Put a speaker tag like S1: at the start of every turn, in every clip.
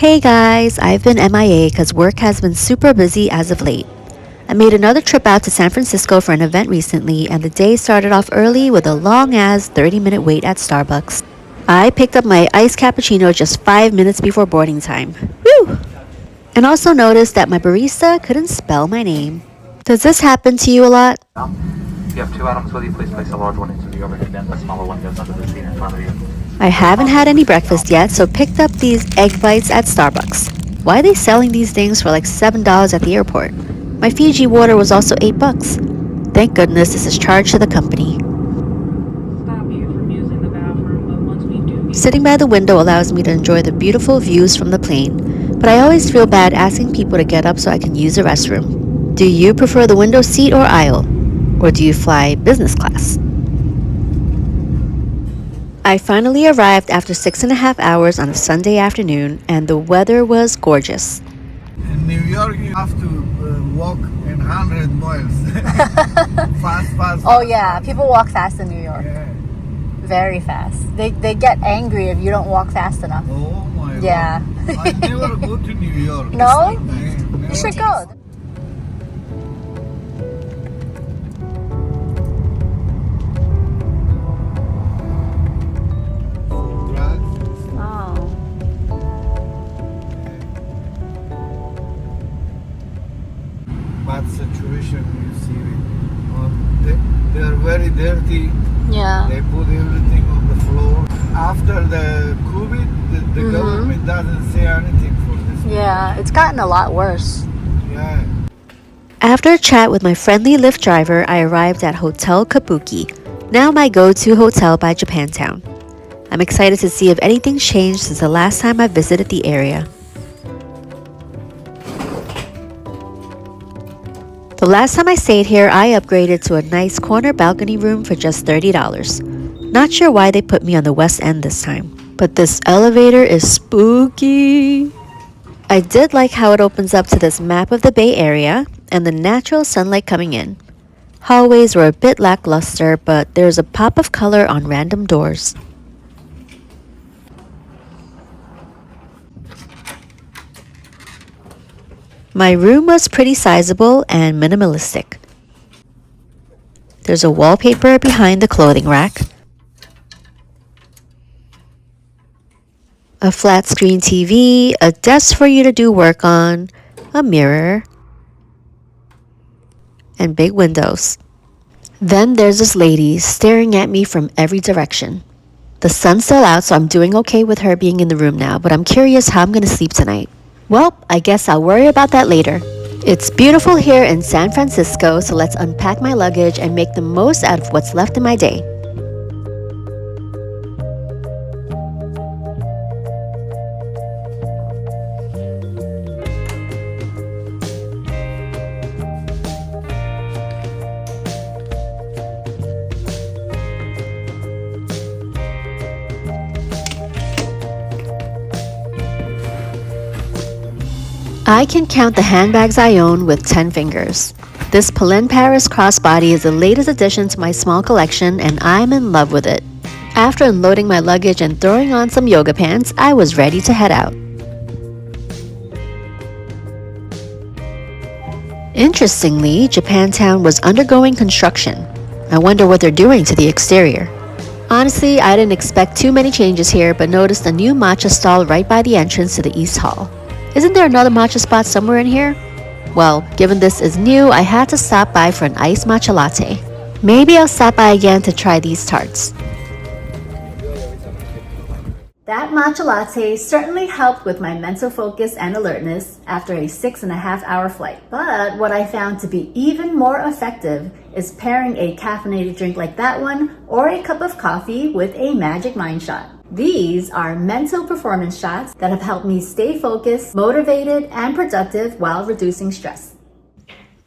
S1: Hey guys, I've been MIA because work has been super busy as of late. I made another trip out to San Francisco for an event recently, and the day started off early with a long-ass 30-minute wait at Starbucks. I picked up my iced cappuccino just 5 minutes before boarding time. Woo! And also noticed that my barista couldn't spell my name. Does this happen to you a lot?
S2: If you have 2 items with you, please place a large one into the overhead bin. The smaller one goes under the seat in front of you.
S1: I haven't had any breakfast yet, so picked up these egg bites at Starbucks. Why are they selling these things for like $7 at the airport? My Fiji water was also $8. Thank goodness this is charged to the company. Sitting by the window allows me to enjoy the beautiful views from the plane, but I always feel bad asking people to get up so I can use the restroom. Do you prefer the window seat or aisle? Or do you fly business class? I finally arrived after 6.5 hours on a Sunday afternoon, and the weather was gorgeous.
S3: In New York, you have to walk in 100 miles. fast.
S4: Oh yeah, people walk fast in New York.
S3: Yeah.
S4: Very fast. They get angry if you don't walk fast enough.
S3: Oh my
S4: Yeah.
S3: God. I never go to New York.
S4: No?
S3: Never.
S4: You should go. Oh.
S3: Bad situation you see it. They are very dirty.
S4: Yeah.
S3: They put everything on the floor. After the COVID, the government doesn't say anything for this.
S4: Yeah, it's gotten a lot worse.
S3: Yeah.
S1: After a chat with my friendly Lyft driver, I arrived at Hotel Kabuki, now my go-to hotel by Japantown. I'm excited to see if anything's changed since the last time I visited the area. The last time I stayed here, I upgraded to a nice corner balcony room for just $30. Not sure why they put me on the west end this time, but this elevator is spooky. I did like how it opens up to this map of the Bay Area and the natural sunlight coming in. Hallways were a bit lackluster, but there's a pop of color on random doors. My room was pretty sizable and minimalistic. There's a wallpaper behind the clothing rack, a flat screen TV, a desk for you to do work on, a mirror, and big windows. Then there's this lady staring at me from every direction. The sun's still out, so I'm doing okay with her being in the room now, but I'm curious how I'm gonna sleep tonight. Well, I guess I'll worry about that later. It's beautiful here in San Francisco, so let's unpack my luggage and make the most out of what's left in my day. I can count the handbags I own with 10 fingers. This Palen Paris crossbody is the latest addition to my small collection, and I'm in love with it. After unloading my luggage and throwing on some yoga pants, I was ready to head out. Interestingly, Japantown was undergoing construction. I wonder what they're doing to the exterior. Honestly, I didn't expect too many changes here, but noticed a new matcha stall right by the entrance to the East Hall. Isn't there another matcha spot somewhere in here? Well, given this is new, I had to stop by for an iced matcha latte. Maybe I'll stop by again to try these tarts. That matcha latte certainly helped with my mental focus and alertness after a 6.5-hour flight. But what I found to be even more effective is pairing a caffeinated drink like that one or a cup of coffee with a magic mind shot. These are mental performance shots that have helped me stay focused, motivated, and productive while reducing stress.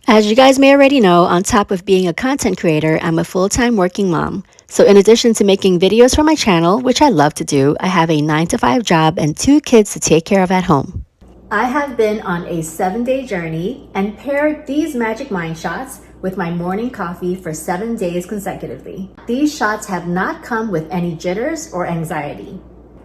S1: As you guys may already know, on top of being a content creator, I'm a full-time working mom. So in addition to making videos for my channel, which I love to do, I have a 9-to-5 job and 2 kids to take care of at home. I have been on a 7-day journey and paired these magic mind shots with my morning coffee for 7 days consecutively. These shots have not come with any jitters or anxiety.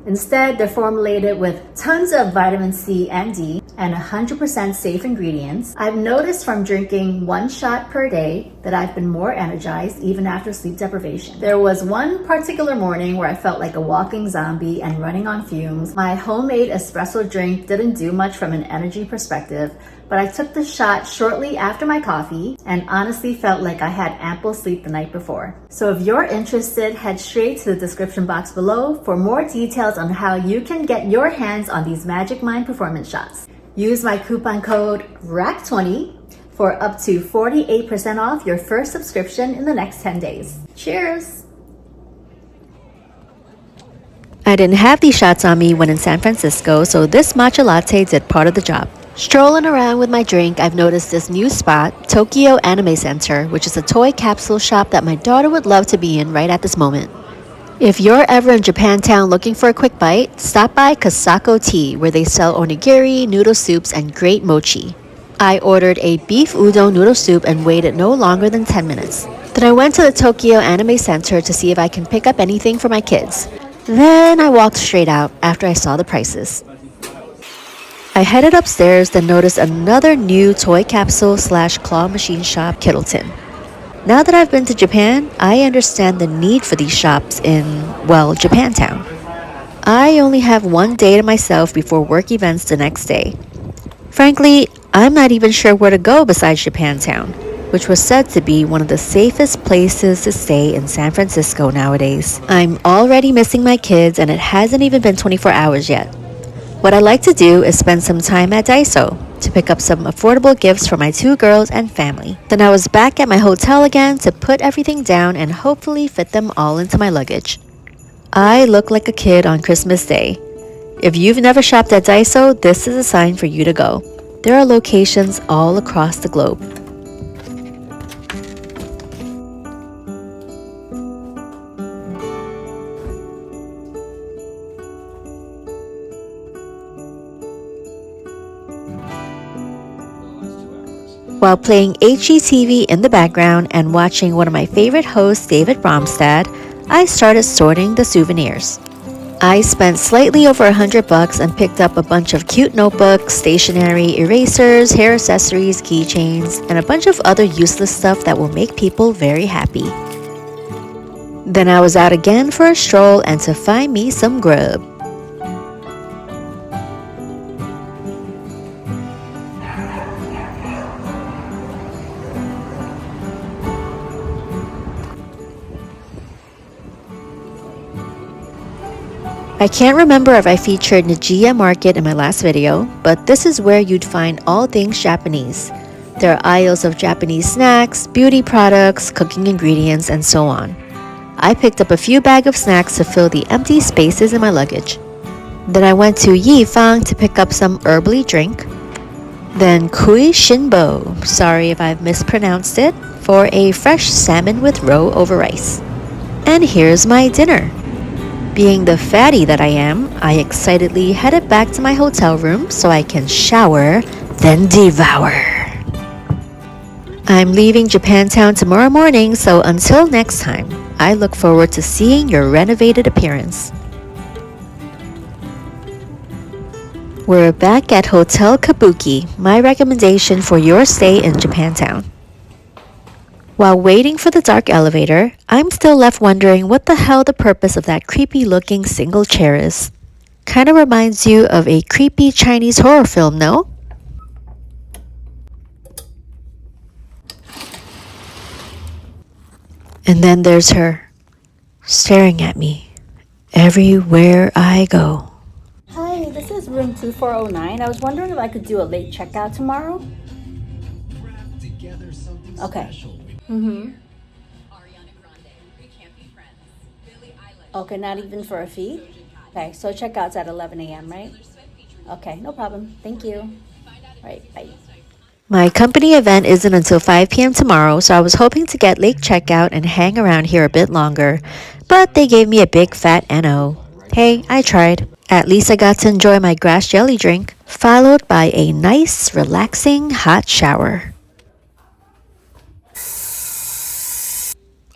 S1: Instead, they're formulated with tons of vitamin C and D and 100% safe ingredients. I've noticed from drinking 1 shot per day that I've been more energized even after sleep deprivation. There was one particular morning where I felt like a walking zombie and running on fumes. My homemade espresso drink didn't do much from an energy perspective, but I took the shot shortly after my coffee and honestly felt like I had ample sleep the night before. So if you're interested, head straight to the description box below for more details on how you can get your hands on these Magic Mind performance shots. Use my coupon code RACK20 for up to 48% off your first subscription in the next 10 days. Cheers!
S5: I didn't have these shots on me when in San Francisco, so this matcha latte did part of the job. Strolling around with my drink, I've noticed this new spot, Tokyo Anime Center, which is a toy capsule shop that my daughter would love to be in right at this moment. If you're ever in Japantown looking for a quick bite, stop by Kasako Tea, where they sell onigiri, noodle soups, and great mochi. I ordered a beef udon noodle soup and waited no longer than 10 minutes. Then I went to the Tokyo Anime Center to see if I can pick up anything for my kids. Then I walked straight out after I saw the prices. I headed upstairs, then noticed another new toy capsule / claw machine shop, Kittleton. Now that I've been to Japan, I understand the need for these shops in, well, Japantown. I only have one day to myself before work events the next day. Frankly, I'm not even sure where to go besides Japantown, which was said to be one of the safest places to stay in San Francisco nowadays. I'm already missing my kids and it hasn't even been 24 hours yet. What I like to do is spend some time at Daiso to pick up some affordable gifts for my 2 girls and family. Then I was back at my hotel again to put everything down and hopefully fit them all into my luggage. I look like a kid on Christmas Day. If you've never shopped at Daiso, this is a sign for you to go. There are locations all across the globe. While playing HGTV in the background and watching one of my favorite hosts, David Bromstad, I started sorting the souvenirs. I spent slightly over $100 and picked up a bunch of cute notebooks, stationery, erasers, hair accessories, keychains, and a bunch of other useless stuff that will make people very happy. Then I was out again for a stroll and to find me some grub. I can't remember if I featured Nijiya Market in my last video, but this is where you'd find all things Japanese. There are aisles of Japanese snacks, beauty products, cooking ingredients, and so on. I picked up a few bags of snacks to fill the empty spaces in my luggage. Then I went to Yifang to pick up some herbally drink. Then Kui Shinbo, sorry if I've mispronounced it, for a fresh salmon with roe over rice. And here's my dinner. Being the fatty that I am, I excitedly headed back to my hotel room so I can shower, then devour. I'm leaving Japantown tomorrow morning, so until next time, I look forward to seeing your renovated appearance. We're back at Hotel Kabuki, my recommendation for your stay in Japantown. While waiting for the dark elevator, I'm still left wondering what the hell the purpose of that creepy looking single chair is. Kinda reminds you of a creepy Chinese horror film, no? And then there's her, staring at me everywhere I go.
S1: Hi, this is room 2409. I was wondering if I could do a late checkout tomorrow. Okay. Okay, not even for a fee? Okay, so checkout's at 11 a.m., right? Okay, no problem. Thank you. All right, bye.
S5: My company event isn't until 5 p.m. tomorrow, so I was hoping to get late checkout and hang around here a bit longer, but they gave me a big fat NO. Hey, I tried. At least I got to enjoy my grass jelly drink, followed by a nice, relaxing hot shower.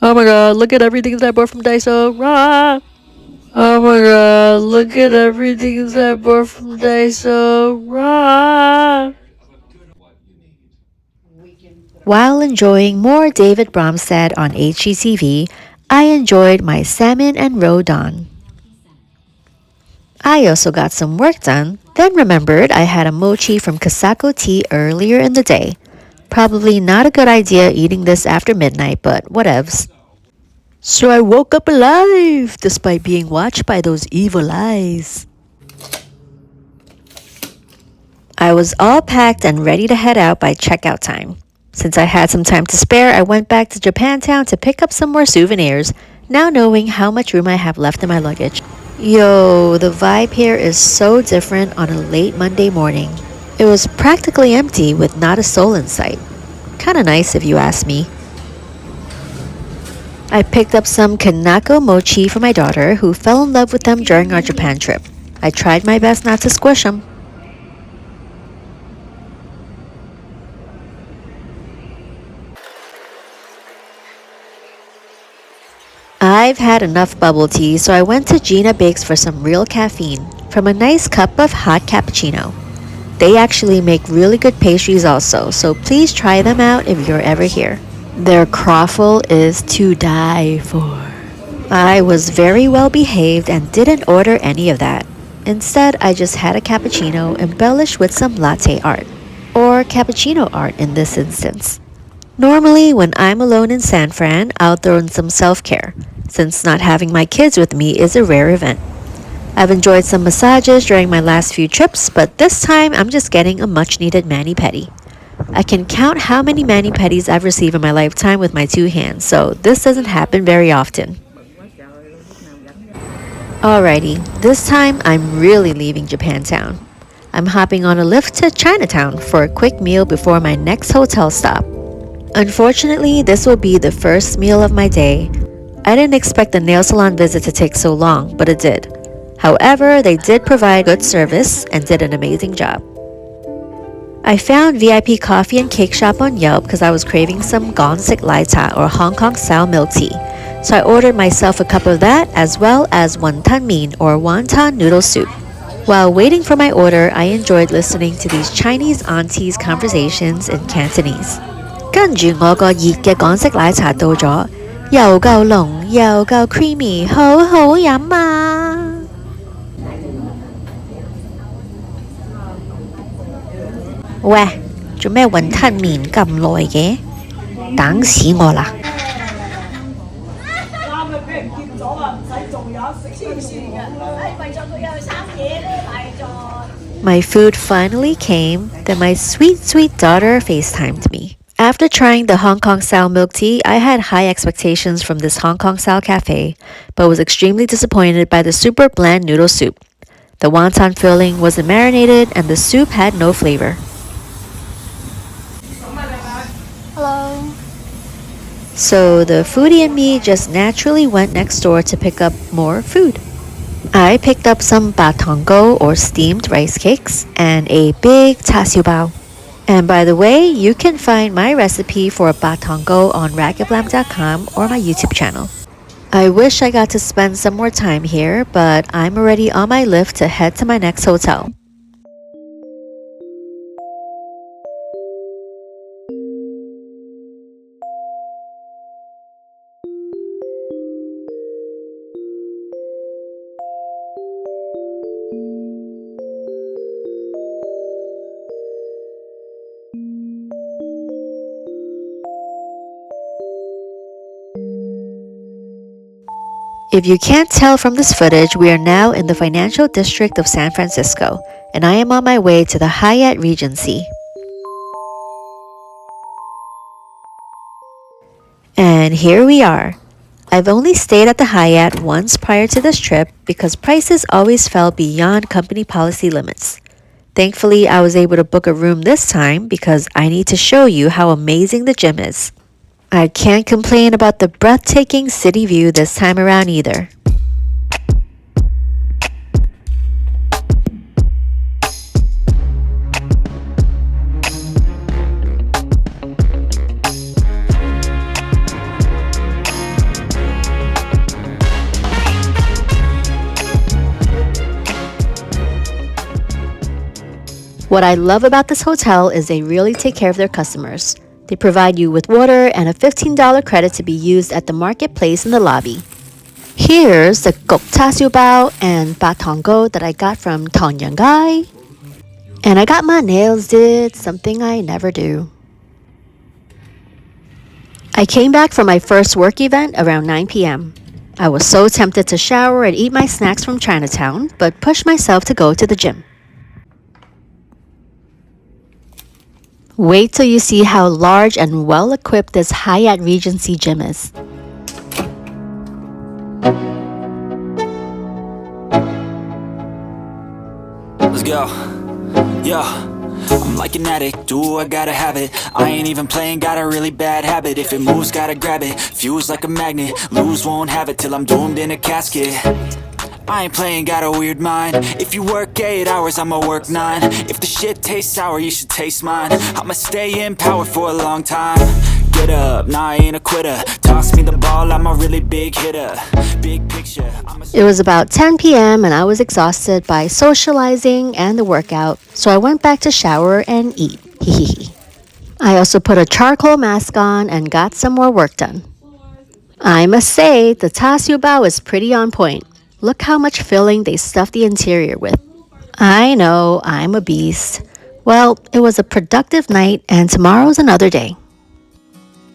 S5: Oh my god, look at everything that I bought from Daiso. Rah! Oh my god, look at everything that I bought from Daiso. Rah! While enjoying more David Bromstead on HGTV, I enjoyed my salmon and Bodan. I also got some work done, then remembered I had a mochi from Kasako tea earlier in the day. Probably not a good idea eating this after midnight, but whatevs. So I woke up alive, despite being watched by those evil eyes. I was all packed and ready to head out by checkout time. Since I had some time to spare, I went back to Japantown to pick up some more souvenirs, now knowing how much room I have left in my luggage. Yo, the vibe here is so different on a late Monday morning. It was practically empty with not a soul in sight. Kinda nice if you ask me. I picked up some Kanako mochi for my daughter, who fell in love with them during our Japan trip. I tried my best not to squish them. I've had enough bubble tea, so I went to Gina Bakes for some real caffeine from a nice cup of hot cappuccino. They actually make really good pastries also, so please try them out if you're ever here. Their croffle is to die for. I was very well behaved and didn't order any of that. Instead, I just had a cappuccino embellished with some latte art, or cappuccino art in this instance. Normally, when I'm alone in San Fran, I'll throw in some self-care, since not having my kids with me is a rare event. I've enjoyed some massages during my last few trips, but this time I'm just getting a much-needed mani-pedi. I can count how many mani-pedis I've received in my lifetime with my two hands, so this doesn't happen very often. Alrighty, this time I'm really leaving Japantown. I'm hopping on a lift to Chinatown for a quick meal before my next hotel stop. Unfortunately, this will be the first meal of my day. I didn't expect the nail salon visit to take so long, but it did. However, they did provide good service and did an amazing job. I found VIP Coffee and Cake Shop on Yelp because I was craving some Gonsik Laita or Hong Kong style milk tea. So I ordered myself a cup of that as well as wonton min or wonton noodle soup. While waiting for my order, I enjoyed listening to these Chinese aunties' conversations in Cantonese. 跟住我個熱嘅港式奶茶到咗，又夠濃又夠 creamy，好好飲啊！喂，做咩雲吞麵咁耐嘅？等死我啦！ My food finally came, then my sweet, sweet daughter FaceTimed me. After trying the Hong Kong style milk tea, I had high expectations from this Hong Kong style cafe, but was extremely disappointed by the super bland noodle soup. The wonton filling wasn't marinated and the soup had no flavor.
S4: Hello.
S5: So the foodie and me just naturally went next door to pick up more food. I picked up some batongo or steamed rice cakes and a big char siu bao. And by the way, you can find my recipe for a batongo on rackoflam.com or my YouTube channel. I wish I got to spend some more time here, but I'm already on my lift to head to my next hotel. If you can't tell from this footage, we are now in the financial district of San Francisco, and I am on my way to the Hyatt Regency. And here we are. I've only stayed at the Hyatt once prior to this trip because prices always fell beyond company policy limits. Thankfully, I was able to book a room this time because I need to show you how amazing the gym is. I can't complain about the breathtaking city view this time around either. What I love about this hotel is they really take care of their customers. They provide you with water and a $15 credit to be used at the marketplace in the lobby. Here's the gok chasiu bao and batongo that I got from Tongyangai. And I got my nails did, something I never do. I came back from my first work event around 9 p.m. I was so tempted to shower and eat my snacks from Chinatown, but pushed myself to go to the gym. Wait till you see how large and well-equipped this Hyatt Regency gym is.
S6: Let's go. Yeah. I'm like an addict, do I gotta have it. I ain't even playing, got a really bad habit. If it moves, gotta grab it, fuse like a magnet. Lose, won't have it till I'm doomed in a casket. I ain't playing, got a weird mind. If you work 8 hours, I'ma work 9. If the shit tastes sour, you should taste mine. I'ma stay in power for a long time. Get up, nah, I ain't a quitter. Toss me the ball, I'm a really big hitter. Big picture,
S5: It was about 10 p.m. and I was exhausted by socializing and the workout, so I went back to shower and eat. I also put a charcoal mask on and got some more work done. I must say, the chasiu bao is pretty on point. Look how much filling they stuffed the interior with. I know, I'm a beast. Well, it was a productive night and tomorrow's another day.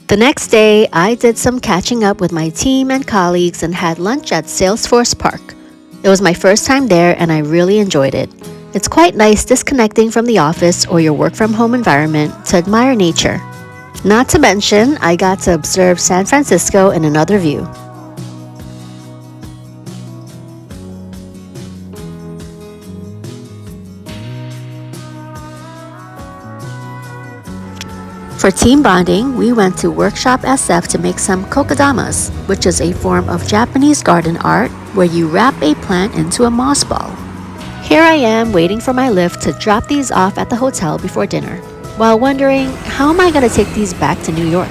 S5: The next day, I did some catching up with my team and colleagues and had lunch at Salesforce Park. It was my first time there and I really enjoyed it. It's quite nice disconnecting from the office or your work-from-home environment to admire nature. Not to mention, I got to observe San Francisco in another view. For team bonding, we went to Workshop SF to make some kokedamas, which is a form of Japanese garden art where you wrap a plant into a moss ball. Here I am waiting for my lift to drop these off at the hotel before dinner, while wondering, how am I going to take these back to New York?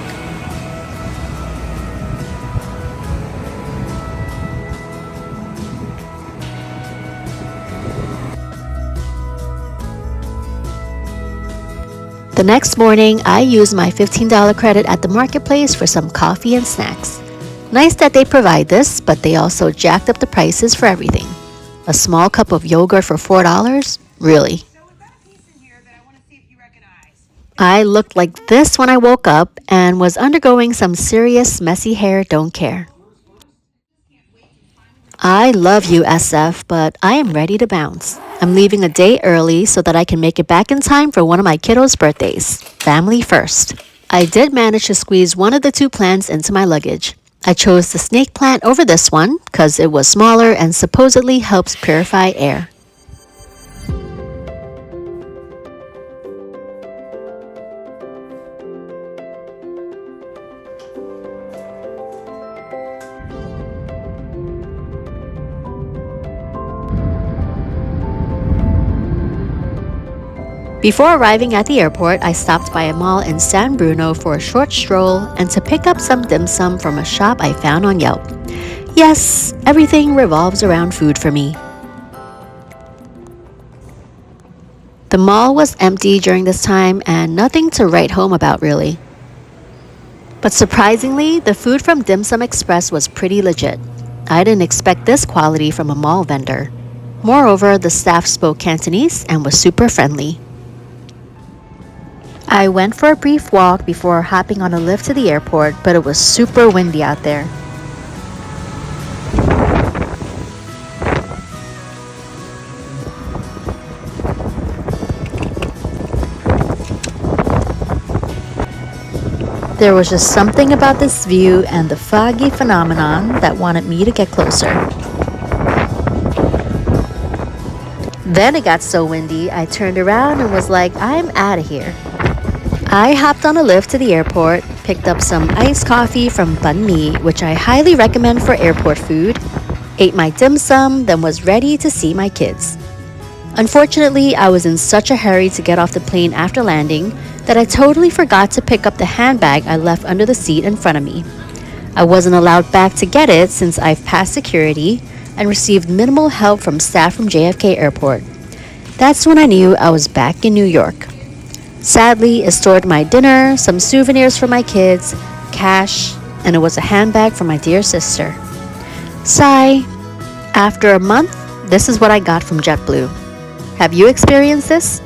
S5: The next morning, I used my $15 credit at the marketplace for some coffee and snacks. Nice that they provide this, but they also jacked up the prices for everything. A small cup of yogurt for $4? Really? I looked like this when I woke up and was undergoing some serious messy hair don't care. I love you, SF, but I am ready to bounce. I'm leaving a day early so that I can make it back in time for one of my kiddos' birthdays. Family first. I did manage to squeeze one of the two plants into my luggage. I chose the snake plant over this one because it was smaller and supposedly helps purify air. Before arriving at the airport, I stopped by a mall in San Bruno for a short stroll and to pick up some dim sum from a shop I found on Yelp. Yes, everything revolves around food for me. The mall was empty during this time and nothing to write home about really. But surprisingly, the food from Dim Sum Express was pretty legit. I didn't expect this quality from a mall vendor. Moreover, the staff spoke Cantonese and was super friendly. I went for a brief walk before hopping on a lift to the airport, but it was super windy out there. There was just something about this view and the foggy phenomenon that wanted me to get closer. Then it got so windy, I turned around and was like, I'm out of here. I hopped on a lift to the airport, picked up some iced coffee from Banh Mi, which I highly recommend for airport food, ate my dim sum, then was ready to see my kids. Unfortunately, I was in such a hurry to get off the plane after landing that I totally forgot to pick up the handbag I left under the seat in front of me. I wasn't allowed back to get it since I've passed security and received minimal help from staff from JFK Airport. That's when I knew I was back in New York. Sadly, it stored my dinner, some souvenirs for my kids, cash, and it was a handbag for my dear sister. Sigh. After a month, this is what I got from JetBlue. Have you experienced this?